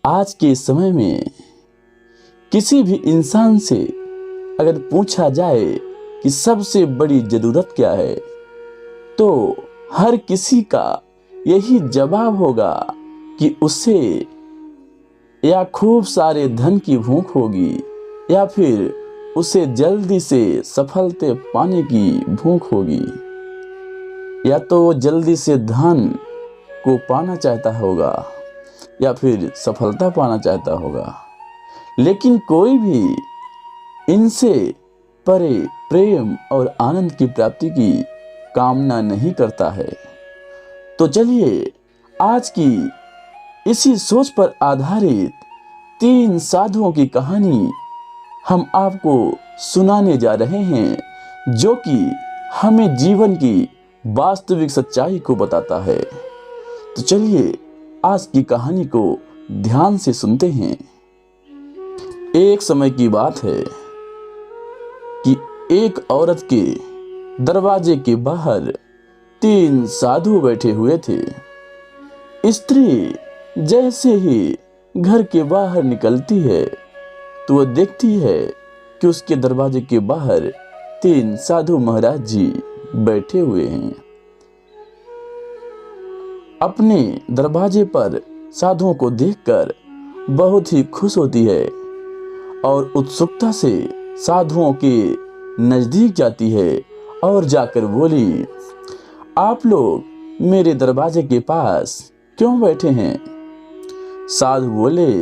आज के समय में किसी भी इंसान से अगर पूछा जाए कि सबसे बड़ी जरूरत क्या है, तो हर किसी का यही जवाब होगा कि उसे या खूब सारे धन की भूख होगी, या फिर उसे जल्दी से सफलता पाने की भूख होगी, या तो वो जल्दी से धन को पाना चाहता होगा या फिर सफलता पाना चाहता होगा। लेकिन कोई भी इनसे परे प्रेम और आनंद की प्राप्ति की कामना नहीं करता है। तो चलिए आज की इसी सोच पर आधारित 3 साधुओं की कहानी हम आपको सुनाने जा रहे हैं, जो कि हमें जीवन की वास्तविक सच्चाई को बताता है। तो चलिए आज की कहानी को ध्यान से सुनते हैं। एक समय की बात है कि एक औरत के दरवाजे के बाहर 3 साधु बैठे हुए थे। स्त्री जैसे ही घर के बाहर निकलती है तो वह देखती है कि उसके दरवाजे के बाहर 3 साधु महाराज जी बैठे हुए हैं। अपने दरवाजे पर साधुओं को देखकर बहुत ही खुश होती है और उत्सुकता से साधुओं के नजदीक जाती है और जाकर बोली, आप लोग मेरे दरवाजे के पास क्यों बैठे हैं? साधु बोले,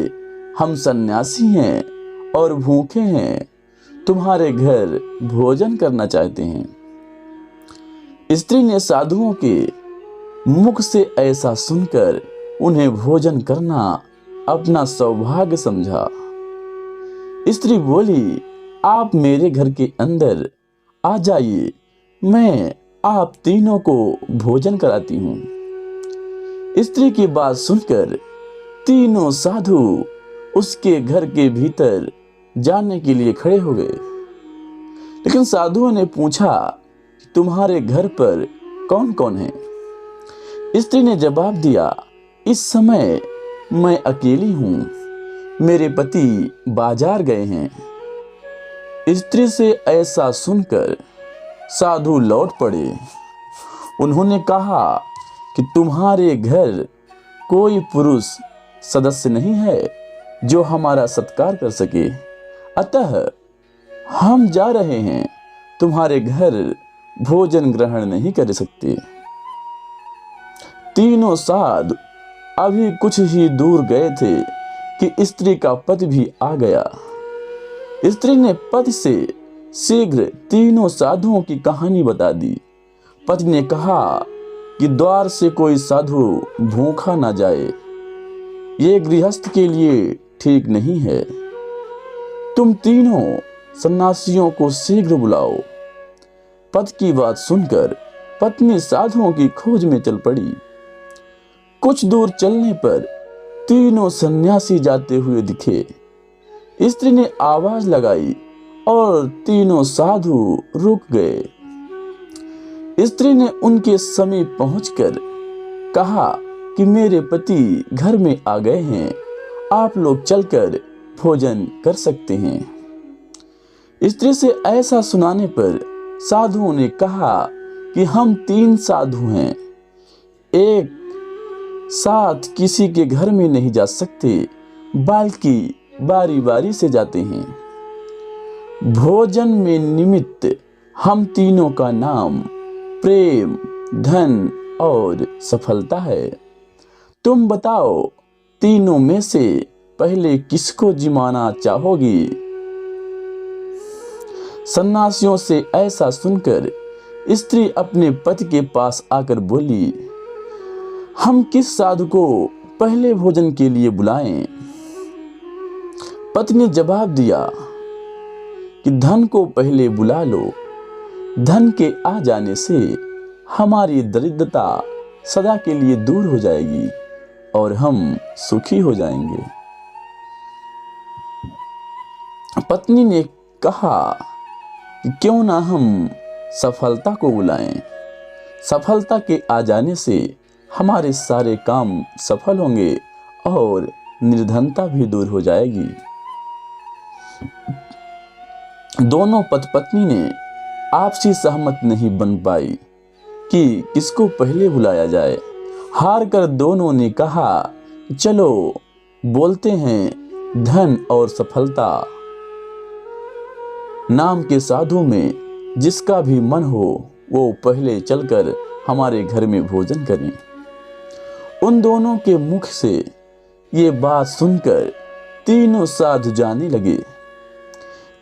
हम सन्यासी हैं और भूखे हैं, तुम्हारे घर भोजन करना चाहते हैं। स्त्री ने साधुओं के मुख से ऐसा सुनकर उन्हें भोजन करना अपना सौभाग्य समझा। स्त्री बोली, आप मेरे घर के अंदर आ जाइए, मैं आप तीनों को भोजन कराती हूँ। स्त्री की बात सुनकर तीनों साधु उसके घर के भीतर जाने के लिए खड़े हो गए। लेकिन साधुओं ने पूछा, तुम्हारे घर पर कौन कौन है? स्त्री ने जवाब दिया, इस समय मैं अकेली हूँ, मेरे पति बाजार गए हैं। स्त्री से ऐसा सुनकर साधु लौट पड़े। उन्होंने कहा कि तुम्हारे घर कोई पुरुष सदस्य नहीं है जो हमारा सत्कार कर सके, अतः हम जा रहे हैं, तुम्हारे घर भोजन ग्रहण नहीं कर सकते। तीनों साधु अभी कुछ ही दूर गए थे कि स्त्री का पति भी आ गया। स्त्री ने पति से शीघ्र तीनों साधुओं की कहानी बता दी। पति ने कहा कि द्वार से कोई साधु भूखा ना जाए, ये गृहस्थ के लिए ठीक नहीं है। तुम तीनों सन्यासियों को शीघ्र बुलाओ। पति की बात सुनकर पत्नी साधुओं की खोज में चल पड़ी। कुछ दूर चलने पर तीनों सन्यासी जाते हुए दिखे। स्त्री ने आवाज लगाई और तीनों साधु रुक गए। स्त्री ने उनके समीप पहुंचकर कहा कि मेरे पति घर में आ गए हैं, आप लोग चलकर भोजन कर सकते हैं। स्त्री से ऐसा सुनाने पर साधुओं ने कहा कि हम 3 साधु हैं, एक साथ किसी के घर में नहीं जा सकते, बल्कि बारी बारी से जाते हैं। भोजन में निमित्त हम तीनों का नाम प्रेम, धन और सफलता है। तुम बताओ, तीनों में से पहले किसको जिमाना चाहोगी? सन्यासियों से ऐसा सुनकर स्त्री अपने पति के पास आकर बोली, हम किस साधु को पहले भोजन के लिए बुलाएं? पति ने जवाब दिया कि धन को पहले बुला लो, धन के आ जाने से हमारी दरिद्रता सदा के लिए दूर हो जाएगी और हम सुखी हो जाएंगे। पत्नी ने कहा कि क्यों ना हम सफलता को बुलाएं, सफलता के आ जाने से हमारे सारे काम सफल होंगे और निर्धनता भी दूर हो जाएगी। दोनों पति पत्नी ने आपसी सहमत नहीं बन पाई कि किसको पहले बुलाया जाए। हार कर दोनों ने कहा, चलो बोलते हैं धन और सफलता नाम के साधु में जिसका भी मन हो वो पहले चलकर हमारे घर में भोजन करें। उन दोनों के मुख से ये बात सुनकर तीनों साधु जाने लगे।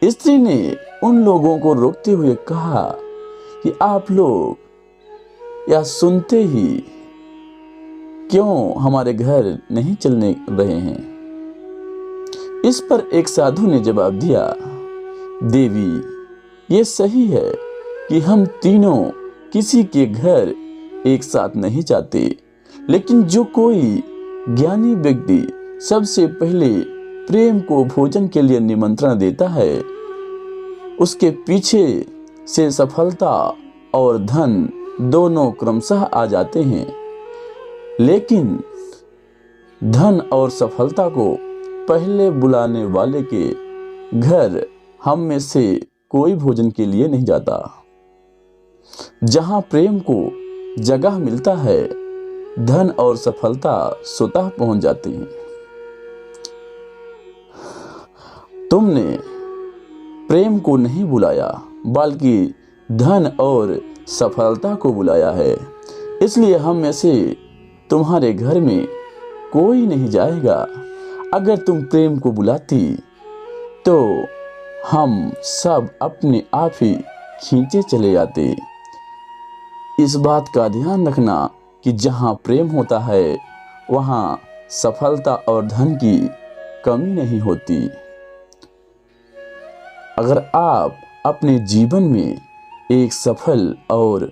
स्त्री ने उन लोगों को रोकते हुए कहा कि आप लोग यह सुनते ही क्यों हमारे घर नहीं चलने रहे हैं। इस पर एक साधु ने जवाब दिया, देवी ये सही है कि हम तीनों किसी के घर एक साथ नहीं जाते, लेकिन जो कोई ज्ञानी व्यक्ति सबसे पहले प्रेम को भोजन के लिए निमंत्रण देता है उसके पीछे से सफलता और धन दोनों क्रमशः आ जाते हैं। लेकिन धन और सफलता को पहले बुलाने वाले के घर हम में से कोई भोजन के लिए नहीं जाता। जहां प्रेम को जगह मिलता है धन और सफलता स्वतः पहुंच जाती हैं। तुमने प्रेम को नहीं बुलाया बल्कि धन और सफलता को बुलाया है, इसलिए हम में से तुम्हारे घर में कोई नहीं जाएगा। अगर तुम प्रेम को बुलाती तो हम सब अपने आप ही खींचे चले जाते। इस बात का ध्यान रखना कि जहाँ प्रेम होता है वहाँ सफलता और धन की कमी नहीं होती। अगर आप अपने जीवन में एक सफल और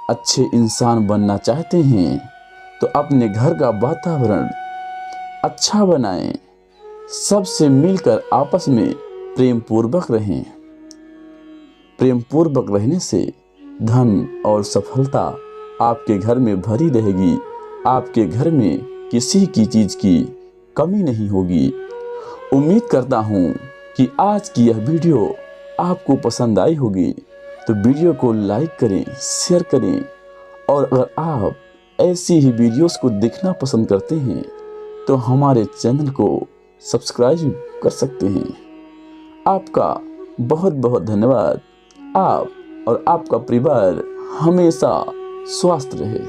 अच्छे इंसान बनना चाहते हैं तो अपने घर का वातावरण अच्छा बनाएं। सबसे मिलकर आपस में प्रेम पूर्वक रहें। प्रेम पूर्वक रहने से धन और सफलता आपके घर में भरी रहेगी। आपके घर में किसी की चीज की कमी नहीं होगी। उम्मीद करता हूँ कि आज की यह वीडियो आपको पसंद आई होगी, तो वीडियो को लाइक करें, शेयर करें और अगर आप ऐसी ही वीडियोस को देखना पसंद करते हैं तो हमारे चैनल को सब्सक्राइब कर सकते हैं। आपका बहुत बहुत धन्यवाद। आप और आपका परिवार हमेशा स्वस्थ रहे।